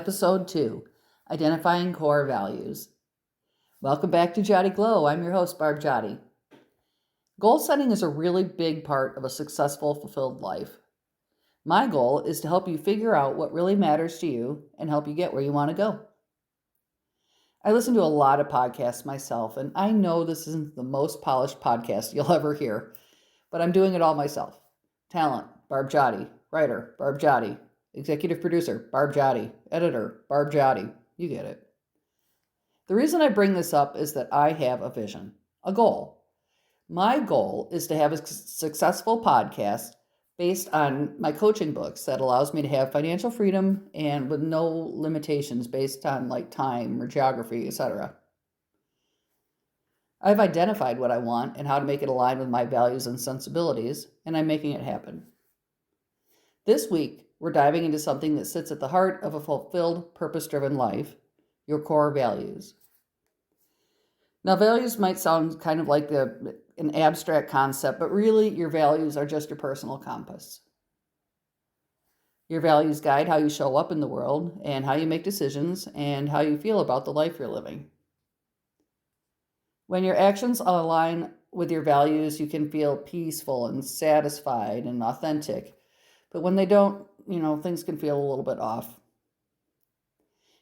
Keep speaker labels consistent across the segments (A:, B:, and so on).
A: Episode 2, Identifying Core Values. Welcome back to Giatti Glow. I'm your host, Barb Giatti. Goal setting is a really big part of a successful, fulfilled life. My goal is to help you figure out what really matters to you and help you get where you want to go. I listen to a lot of podcasts myself, and I know this isn't the most polished podcast you'll ever hear, but I'm doing it all myself. Talent, Barb Giatti. Writer, Barb Giatti. Executive producer, Barb Giatti. Editor, Barb Giatti. You get it. The reason I bring this up is that I have a vision, a goal. My goal is to have a successful podcast based on my coaching books that allows me to have financial freedom and with no limitations based on like time or geography, etc. I've identified what I want and how to make it align with my values and sensibilities, and I'm making it happen. This week, we're diving into something that sits at the heart of a fulfilled, purpose-driven life, your core values. Now, values might sound kind of like an abstract concept, but really your values are just your personal compass. Your values guide how you show up in the world and how you make decisions and how you feel about the life you're living. When your actions align with your values, you can feel peaceful and satisfied and authentic. But when they don't, things can feel a little bit off.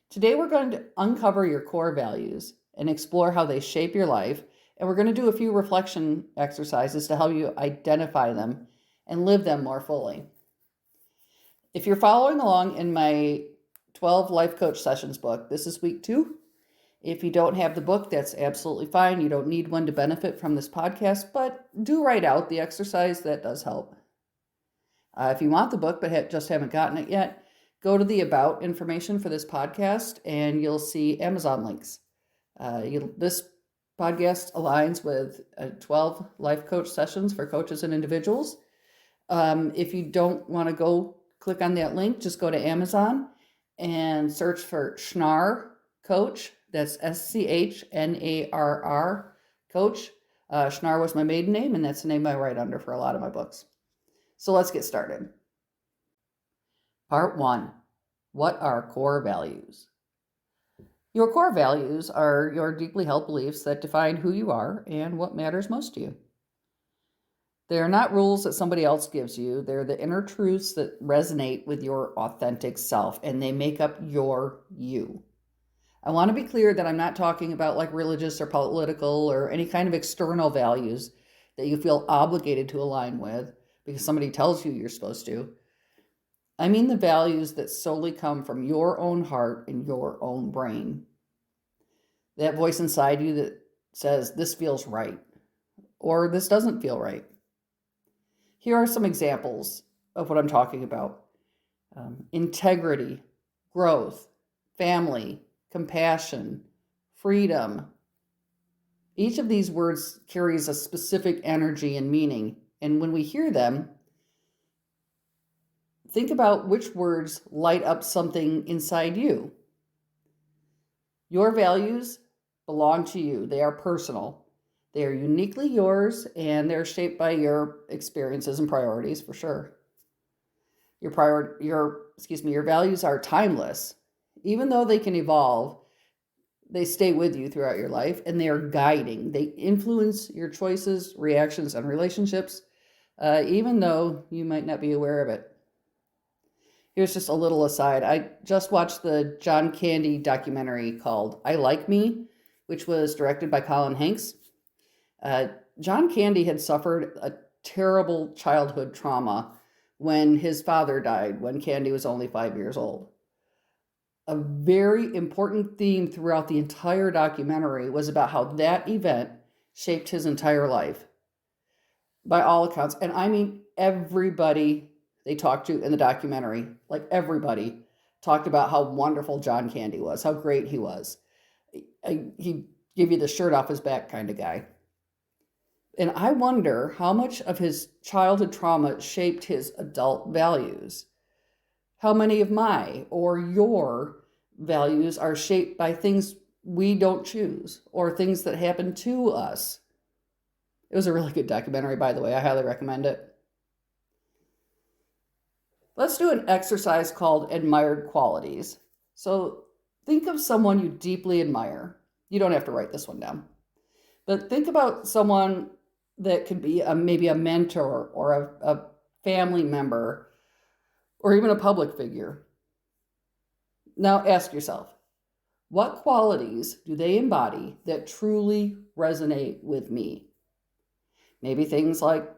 A: Today, we're going to uncover your core values and explore how they shape your life. And we're going to do a few reflection exercises to help you identify them and live them more fully. If you're following along in my 12 Life Coach Sessions book, this is week 2. If you don't have the book, that's absolutely fine. You don't need one to benefit from this podcast, but do write out the exercise. That does help. If you want the book but just haven't gotten it yet, go to the About information for this podcast and you'll see Amazon links. This podcast aligns with 12 life coach sessions for coaches and individuals. If you don't want to go click on that link, just go to Amazon and search for Schnarr Coach. That's Schnarr Coach. Schnarr was my maiden name, and that's the name I write under for a lot of my books. So let's get started. Part 1. What are core values? Your core values are your deeply held beliefs that define who you are and what matters most to you. They are not rules that somebody else gives you. They're the inner truths that resonate with your authentic self, and they make up your you. I want to be clear that I'm not talking about like religious or political or any kind of external values that you feel obligated to align with because somebody tells you you're supposed to. I mean the values that solely come from your own heart and your own brain. That voice inside you that says, this feels right, or this doesn't feel right. Here are some examples of what I'm talking about. Integrity, growth, family, compassion, freedom. Each of these words carries a specific energy and meaning. And when we hear them, think about which words light up something inside you. Your values belong to you. They are personal. They are uniquely yours, and they're shaped by your experiences and priorities for sure. Your values are timeless. Even though they can evolve, they stay with you throughout your life, and they are guiding. They influence your choices, reactions, and relationships, even though you might not be aware of it. Here's just a little aside. I just watched the John Candy documentary called I Like Me, which was directed by Colin Hanks. John Candy had suffered a terrible childhood trauma when his father died when Candy was only 5 years old. A very important theme throughout the entire documentary was about how that event shaped his entire life. By all accounts, and I mean everybody they talked to in the documentary, like everybody, talked about how wonderful John Candy was, how great he was. He'd give you the shirt off his back kind of guy. And I wonder how much of his childhood trauma shaped his adult values. How many of my or your values are shaped by things we don't choose or things that happen to us? It was a really good documentary, by the way. I highly recommend it. Let's do an exercise called Admired Qualities. So think of someone you deeply admire. You don't have to write this one down, but think about someone that could be maybe a mentor or a family member or even a public figure. Now ask yourself, what qualities do they embody that truly resonate with me? Maybe things like,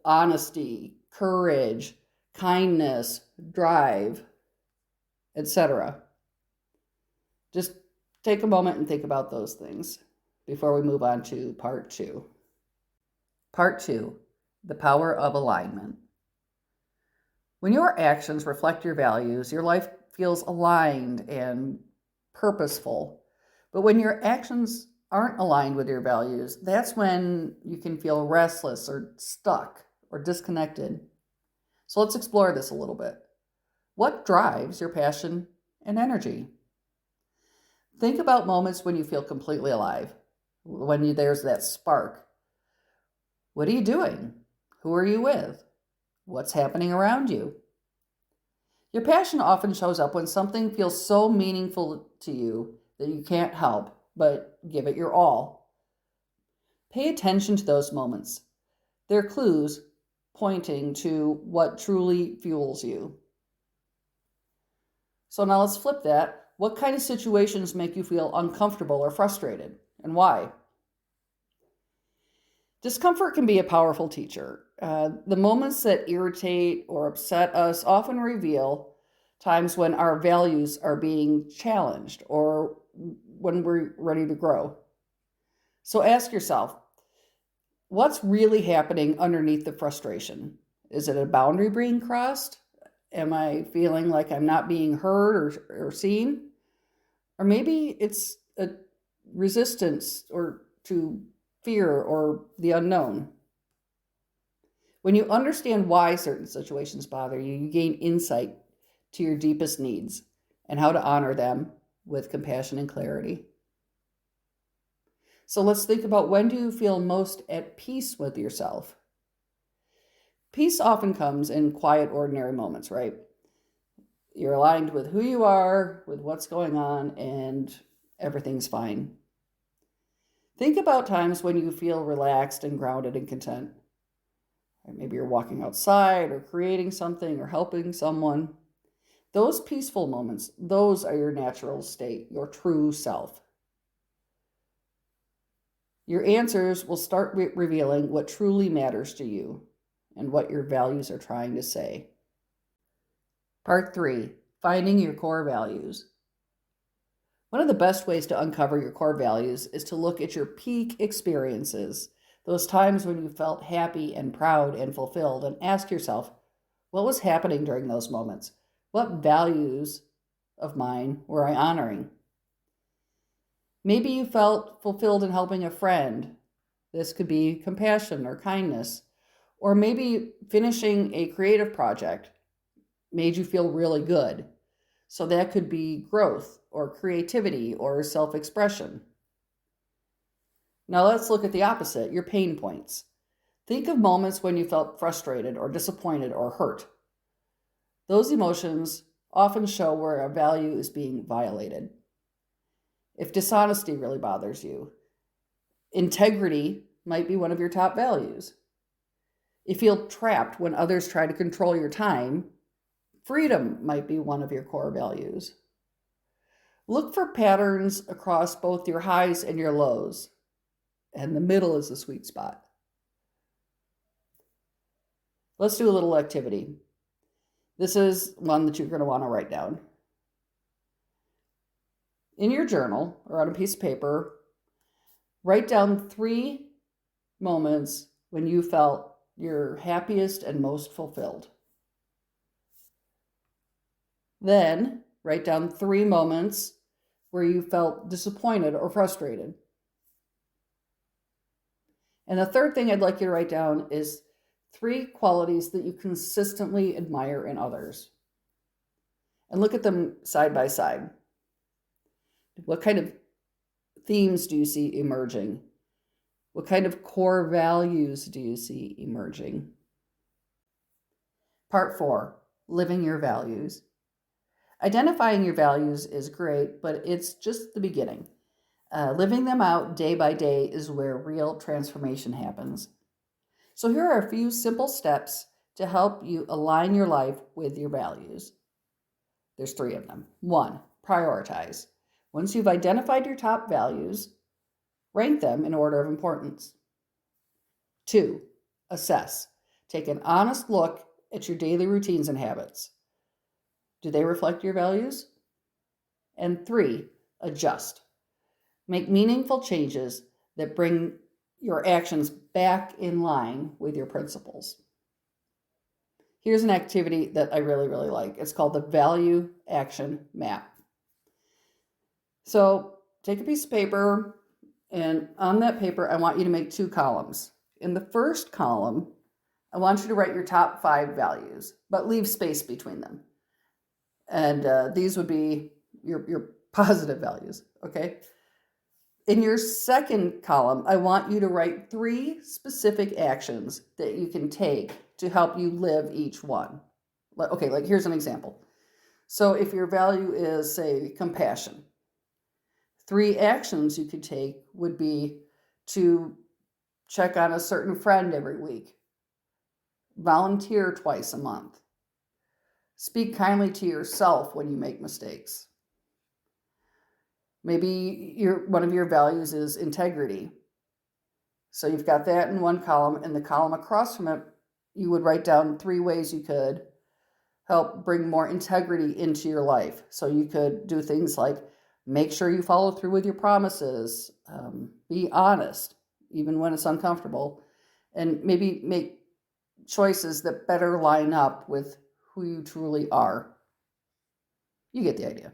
A: honesty, courage, kindness, drive, etc. Just take a moment and think about those things before we move on to part two. Part two, the power of alignment. When your actions reflect your values, your life feels aligned and purposeful. But when your actions aren't aligned with your values, that's when you can feel restless or stuck or disconnected. So let's explore this a little bit. What drives your passion and energy? Think about moments when you feel completely alive, when there's that spark. What are you doing? Who are you with? What's happening around you? Your passion often shows up when something feels so meaningful to you that you can't help but give it your all. Pay attention to those moments. They're clues pointing to what truly fuels you. So now let's flip that. What kind of situations make you feel uncomfortable or frustrated, and why? Discomfort can be a powerful teacher. The moments that irritate or upset us often reveal times when our values are being challenged or when we're ready to grow. So ask yourself, what's really happening underneath the frustration? Is it a boundary being crossed? Am I feeling like I'm not being heard or seen? Or maybe it's a resistance or to fear or the unknown. When you understand why certain situations bother you, you gain insight to your deepest needs and how to honor them with compassion and clarity. So let's think about, when do you feel most at peace with yourself? Peace often comes in quiet, ordinary moments, right? You're aligned with who you are, with what's going on, and everything's fine. Think about times when you feel relaxed and grounded and content. Maybe you're walking outside or creating something or helping someone. Those peaceful moments, those are your natural state, your true self. Your answers will start revealing what truly matters to you and what your values are trying to say. Part 3, finding your core values. One of the best ways to uncover your core values is to look at your peak experiences, those times when you felt happy and proud and fulfilled, and ask yourself, what was happening during those moments? What values of mine were I honoring? Maybe you felt fulfilled in helping a friend. This could be compassion or kindness. Or maybe finishing a creative project made you feel really good. So that could be growth or creativity or self-expression. Now let's look at the opposite, your pain points. Think of moments when you felt frustrated or disappointed or hurt. Those emotions often show where a value is being violated. If dishonesty really bothers you, integrity might be one of your top values. If you feel trapped when others try to control your time, freedom might be one of your core values. Look for patterns across both your highs and your lows, and the middle is the sweet spot. Let's do a little activity. This is one that you're going to want to write down. In your journal or on a piece of paper, write down 3 moments when you felt your happiest and most fulfilled. Then write down 3 moments where you felt disappointed or frustrated. And the third thing I'd like you to write down is 3 qualities that you consistently admire in others. And look at them side by side. What kind of themes do you see emerging? What kind of core values do you see emerging? Part 4, living your values. Identifying your values is great, but it's just the beginning. Living them out day by day is where real transformation happens. So, here are a few simple steps to help you align your life with your values. There's 3 of them. 1, prioritize. Once you've identified your top values, rank them in order of importance. 2, assess. Take an honest look at your daily routines and habits. Do they reflect your values? And 3, adjust. Make meaningful changes that bring your actions back in line with your principles. Here's an activity that I really, really like. It's called the Value Action Map. So take a piece of paper, and on that paper, I want you to make 2 columns. In the first column, I want you to write your top 5 values, but leave space between them. And these would be your positive values, okay? In your second column, I want you to write 3 specific actions that you can take to help you live each one. Okay, like here's an example. So if your value is, say, compassion, 3 actions you could take would be to check on a certain friend every week, volunteer twice a month, speak kindly to yourself when you make mistakes. Maybe one of your values is integrity. So you've got that in one column, and the column across from it, you would write down 3 ways you could help bring more integrity into your life. So you could do things like make sure you follow through with your promises, be honest, even when it's uncomfortable, and maybe make choices that better line up with who you truly are. You get the idea.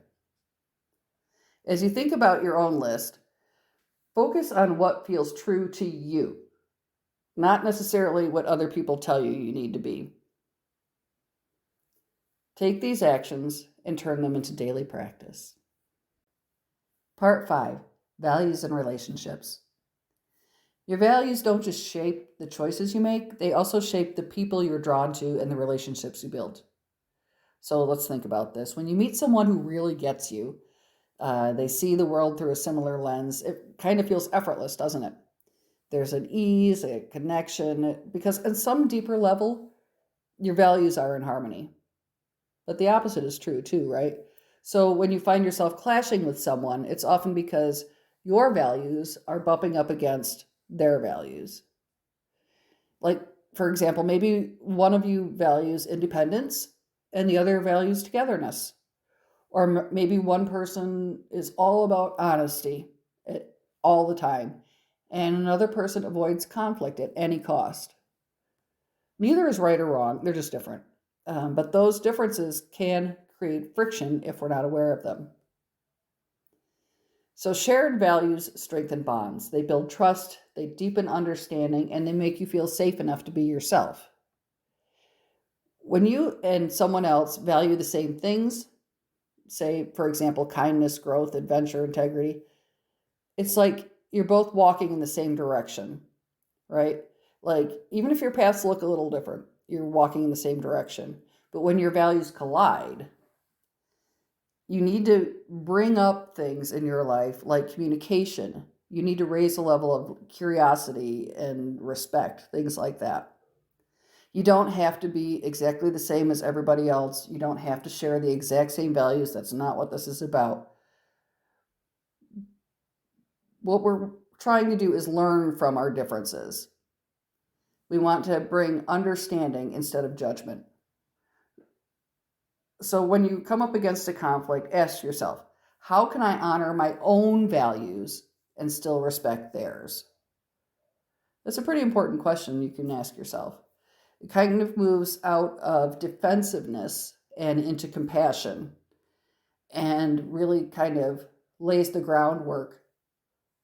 A: As you think about your own list, focus on what feels true to you, not necessarily what other people tell you you need to be. Take these actions and turn them into daily practice. Part 5, values and relationships. Your values don't just shape the choices you make, they also shape the people you're drawn to and the relationships you build. So let's think about this. When you meet someone who really gets you, they see the world through a similar lens, it kind of feels effortless, doesn't it? There's an ease, a connection, because at some deeper level, your values are in harmony. But the opposite is true too, right? So when you find yourself clashing with someone, it's often because your values are bumping up against their values. Like, for example, maybe one of you values independence and the other values togetherness. Or maybe one person is all about honesty all the time, and another person avoids conflict at any cost. Neither is right or wrong, they're just different. But those differences can create friction if we're not aware of them. So shared values strengthen bonds. They build trust, they deepen understanding, and they make you feel safe enough to be yourself. When you and someone else value the same things, say, for example, kindness, growth, adventure, integrity, it's like you're both walking in the same direction, right? Like, even if your paths look a little different, you're walking in the same direction. But when your values collide, you need to bring up things in your life like communication. You need to raise the level of curiosity and respect, things like that. You don't have to be exactly the same as everybody else. You don't have to share the exact same values. That's not what this is about. What we're trying to do is learn from our differences. We want to bring understanding instead of judgment. So when you come up against a conflict, ask yourself, how can I honor my own values and still respect theirs? That's a pretty important question you can ask yourself. It kind of moves out of defensiveness and into compassion, and really kind of lays the groundwork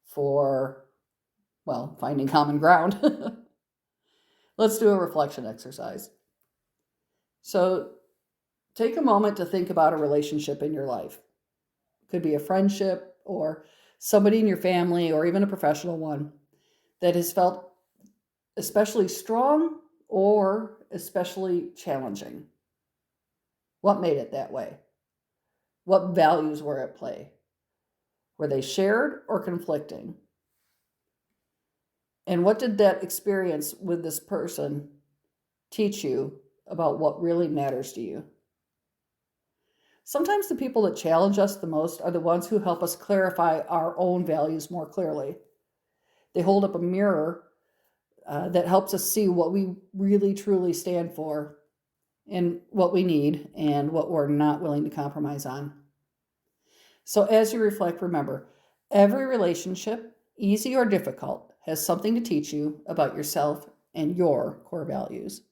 A: for, well, finding common ground. Let's do a reflection exercise. So take a moment to think about a relationship in your life. It could be a friendship or somebody in your family or even a professional one that has felt especially strong or especially challenging. What made it that way? What values were at play? Were they shared or conflicting? And what did that experience with this person teach you about what really matters to you? Sometimes the people that challenge us the most are the ones who help us clarify our own values more clearly. They hold up a mirror that helps us see what we really truly stand for and what we need and what we're not willing to compromise on. So as you reflect, remember, every relationship, easy or difficult, has something to teach you about yourself and your core values.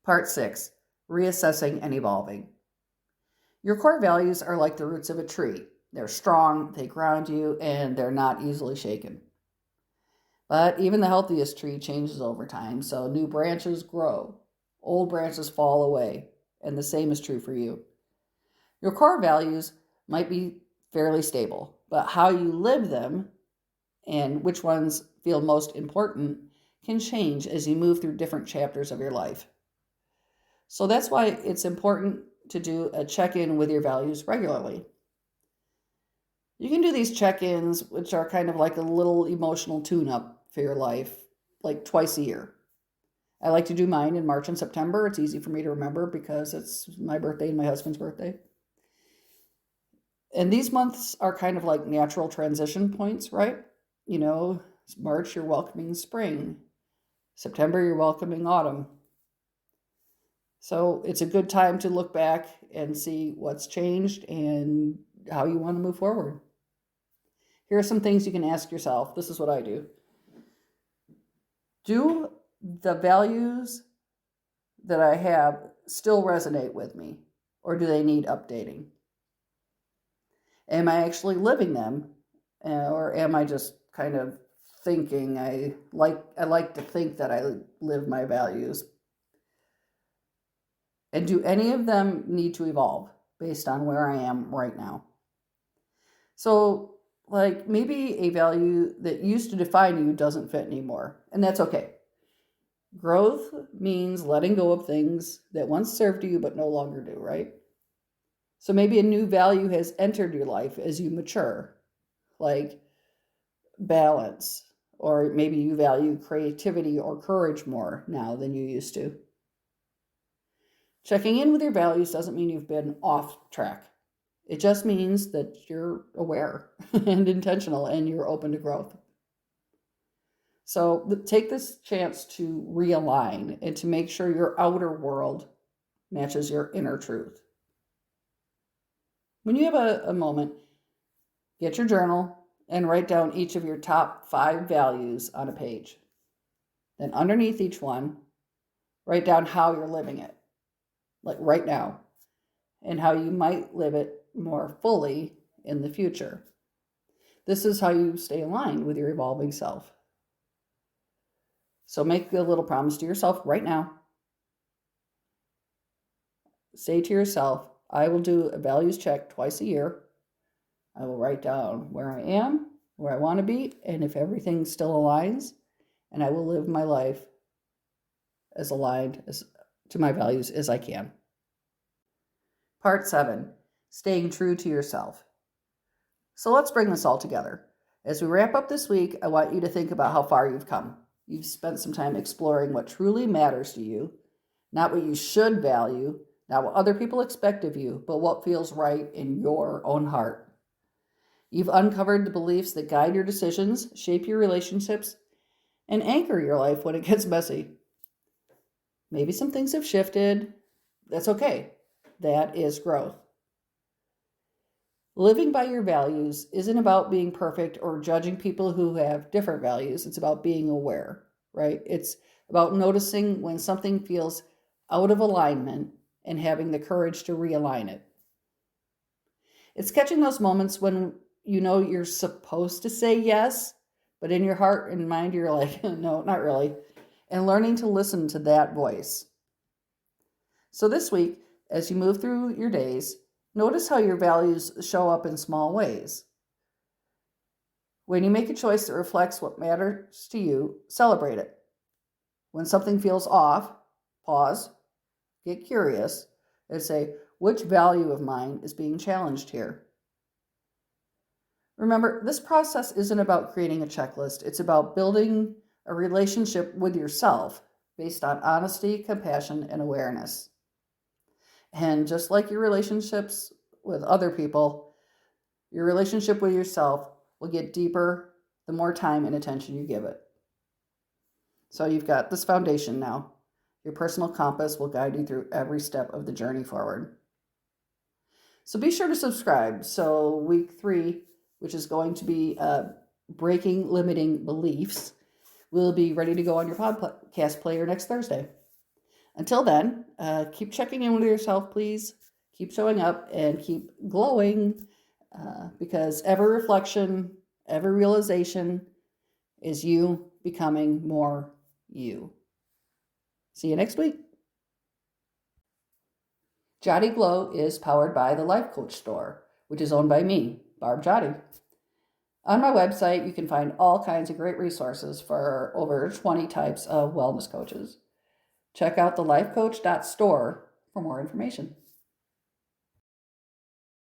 A: Part 6, reassessing and evolving. Your core values are like the roots of a tree. They're strong, they ground you, and they're not easily shaken. But even the healthiest tree changes over time, so new branches grow, old branches fall away, and the same is true for you. Your core values might be fairly stable, but how you live them and which ones feel most important can change as you move through different chapters of your life. So that's why it's important to do a check-in with your values regularly. You can do these check-ins, which are kind of like a little emotional tune-up for your life, like twice a year. I like to do mine in March and September. It's easy for me to remember because it's my birthday and my husband's birthday. And these months are kind of like natural transition points, right? You know, March, you're welcoming spring. September, you're welcoming autumn. So it's a good time to look back and see what's changed and how you want to move forward. Here are some things you can ask yourself. This is what I do. Do the values that I have still resonate with me, or do they need updating? Am I actually living them, or am I just kind of thinking? I like to think that I live my values. And do any of them need to evolve based on where I am right now? So, like, maybe a value that used to define you doesn't fit anymore, and that's okay. Growth means letting go of things that once served you but no longer do, right? So maybe a new value has entered your life as you mature, like balance, or maybe you value creativity or courage more now than you used to. Checking in with your values doesn't mean you've been off track. It just means that you're aware and intentional and you're open to growth. So take this chance to realign and to make sure your outer world matches your inner truth. When you have a moment, get your journal and write down each of your top 5 values on a page. Then underneath each one, write down how you're living it, like right now, and how you might live it more fully in the future. This is how you stay aligned with your evolving self. So make a little promise to yourself right now. Say to yourself, I will do a values check twice a year. I will write down where I am, where I want to be, and if everything still aligns, and I will live my life as aligned to my values as I can. Part 7, staying true to yourself. So let's bring this all together. As we wrap up this week, I want you to think about how far you've come. You've spent some time exploring what truly matters to you, not what you should value, not what other people expect of you, but what feels right in your own heart. You've uncovered the beliefs that guide your decisions, shape your relationships, and anchor your life when it gets messy. Maybe some things have shifted. That's okay. That is growth. Living by your values isn't about being perfect or judging people who have different values. It's about being aware, right? It's about noticing when something feels out of alignment and having the courage to realign it. It's catching those moments when you know you're supposed to say yes, but in your heart and mind, you're like, no, not really. And learning to listen to that voice. So this week, as you move through your days, notice how your values show up in small ways. When you make a choice that reflects what matters to you, celebrate it. When something feels off, pause, get curious, and say, which value of mine is being challenged here. Remember, this process isn't about creating a checklist. It's about building a relationship with yourself based on honesty, compassion, and awareness. And just like your relationships with other people, your relationship with yourself will get deeper the more time and attention you give it. So you've got this foundation now. Your personal compass will guide you through every step of the journey forward. So be sure to subscribe. So week 3, which is going to be breaking limiting beliefs, will be ready to go on your podcast player next Thursday. Until then, keep checking in with yourself, please. Keep showing up and keep glowing, because every reflection, every realization is you becoming more you. See you next week. Giatti Glow is powered by the Life Coach Store, which is owned by me, Barb Giatti. On my website, you can find all kinds of great resources for over 20 types of wellness coaches. Check out thelifecoach.store for more information.